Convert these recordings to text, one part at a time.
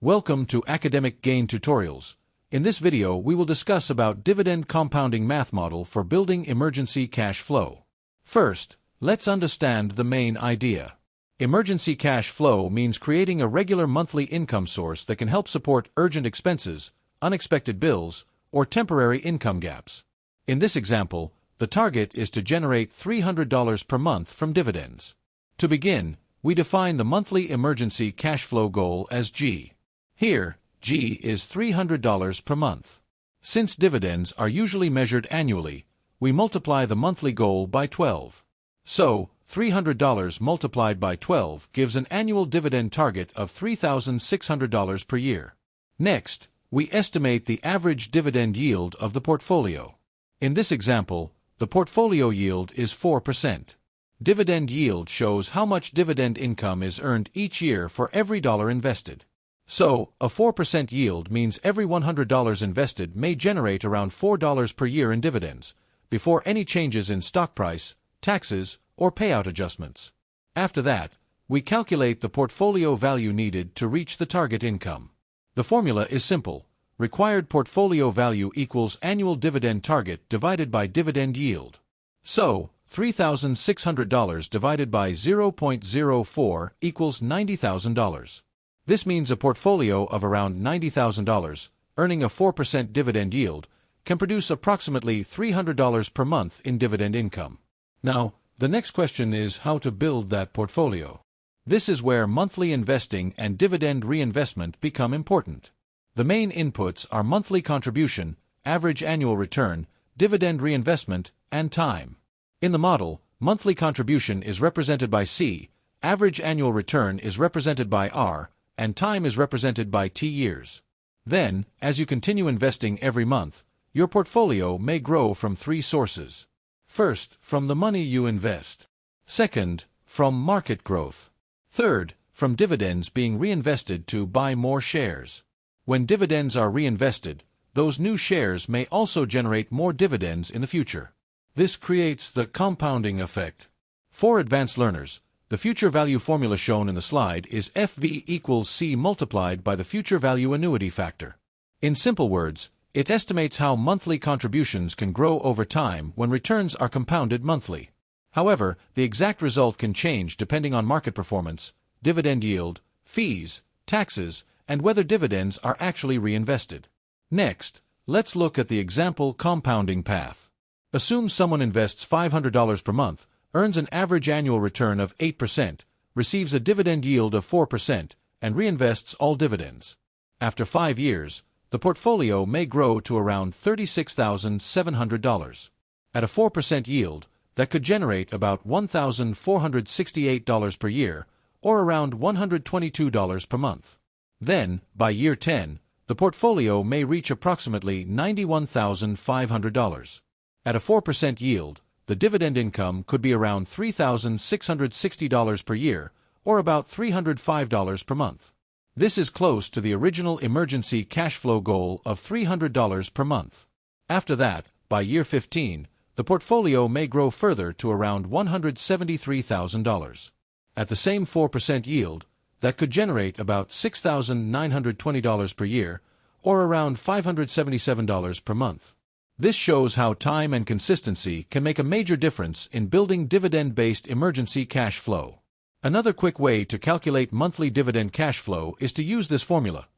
Welcome to Academic Gain Tutorials. In this video, we will discuss about Dividend Compounding Math Model for building emergency cash flow. First, let's understand the main idea. Emergency cash flow means creating a regular monthly income source that can help support urgent expenses, unexpected bills, or temporary income gaps. In this example, the target is to generate $300 per month from dividends. To begin, we define the monthly emergency cash flow goal as G. Here, G is $300 per month. Since dividends are usually measured annually, we multiply the monthly goal by 12. So, $300 multiplied by 12 gives an annual dividend target of $3,600 per year. Next, we estimate the average dividend yield of the portfolio. In this example, the portfolio yield is 4%. Dividend yield shows how much dividend income is earned each year for every dollar invested. So, a 4% yield means every $100 invested may generate around $4 per year in dividends, before any changes in stock price, taxes, or payout adjustments. After that, we calculate the portfolio value needed to reach the target income. The formula is simple. Required portfolio value equals annual dividend target divided by dividend yield. So, $3,600 divided by 0.04 equals $90,000. This means a portfolio of around $90,000, earning a 4% dividend yield, can produce approximately $300 per month in dividend income. Now, the next question is how to build that portfolio. This is where monthly investing and dividend reinvestment become important. The main inputs are monthly contribution, average annual return, dividend reinvestment, and time. In the model, monthly contribution is represented by C, average annual return is represented by R, and time is represented by T years. Then, as you continue investing every month, your portfolio may grow from three sources. First, from the money you invest. Second, from market growth. Third, from dividends being reinvested to buy more shares. When dividends are reinvested, those new shares may also generate more dividends in the future. This creates the compounding effect. For advanced learners, the future value formula shown in the slide is FV equals C multiplied by the future value annuity factor. In simple words, it estimates how monthly contributions can grow over time when returns are compounded monthly. However, the exact result can change depending on market performance, dividend yield, fees, taxes, and whether dividends are actually reinvested. Next, let's look at the example compounding path. Assume someone invests $500 per month, earns an average annual return of 8%, receives a dividend yield of 4%, and reinvests all dividends. After 5 years, the portfolio may grow to around $36,700. At a 4% yield, that could generate about $1,468 per year, or around $122 per month. Then, by year 10, the portfolio may reach approximately $91,500. At a 4% yield, the dividend income could be around $3,660 per year, or about $305 per month. This is close to the original emergency cash flow goal of $300 per month. After that, by year 15, the portfolio may grow further to around $173,000. At the same 4% yield, that could generate about $6,920 per year, or around $577 per month. This shows how time and consistency can make a major difference in building dividend-based emergency cash flow. Another quick way to calculate monthly dividend cash flow is to use this formula.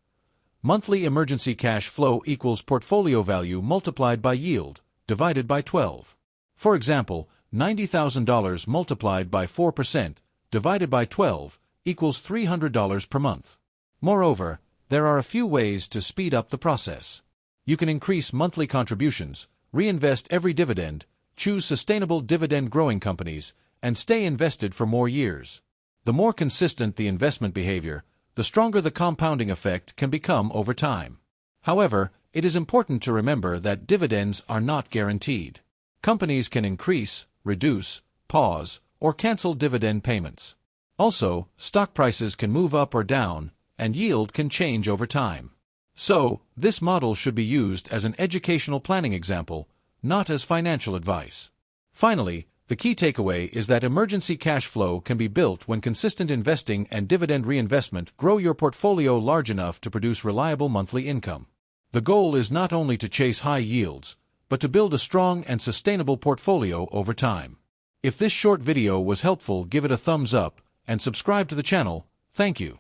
Monthly emergency cash flow equals portfolio value multiplied by yield, divided by 12. For example, $90,000 multiplied by 4%, divided by 12, equals $300 per month. Moreover, there are a few ways to speed up the process. You can increase monthly contributions, reinvest every dividend, choose sustainable dividend-growing companies, and stay invested for more years. The more consistent the investment behavior, the stronger the compounding effect can become over time. However, it is important to remember that dividends are not guaranteed. Companies can increase, reduce, pause, or cancel dividend payments. Also, stock prices can move up or down, and yield can change over time. So, this model should be used as an educational planning example, not as financial advice. Finally, The key takeaway is that emergency cash flow can be built when consistent investing and dividend reinvestment grow your portfolio large enough to produce reliable monthly income. The goal is not only to chase high yields, but to build a strong and sustainable portfolio over time. If this short video was helpful, give it a thumbs up and subscribe to the channel. Thank you.